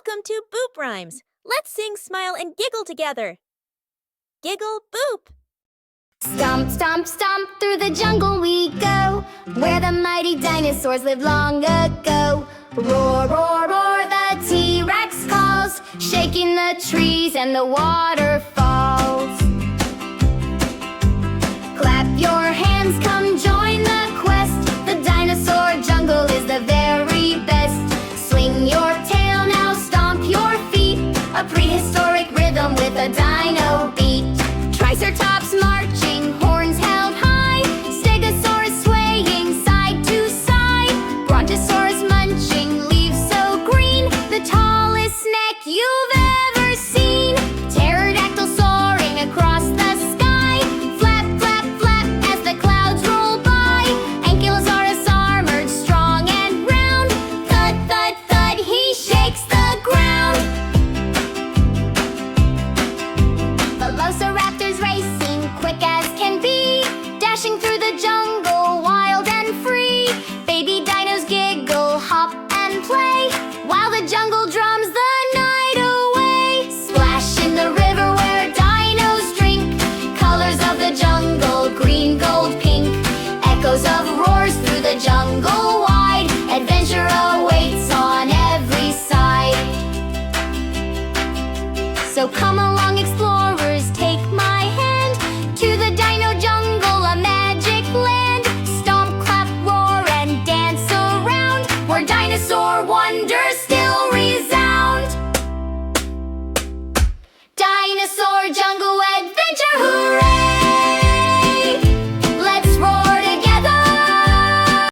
Welcome to Boop Rhymes. Let's sing, smile, and giggle together. Giggle, boop. Stomp, stomp, stomp, through the jungle we go, where the mighty dinosaurs lived long ago. Roar, roar, roar, the T-Rex calls, shaking the trees and the waterfalls. Clap your hands, come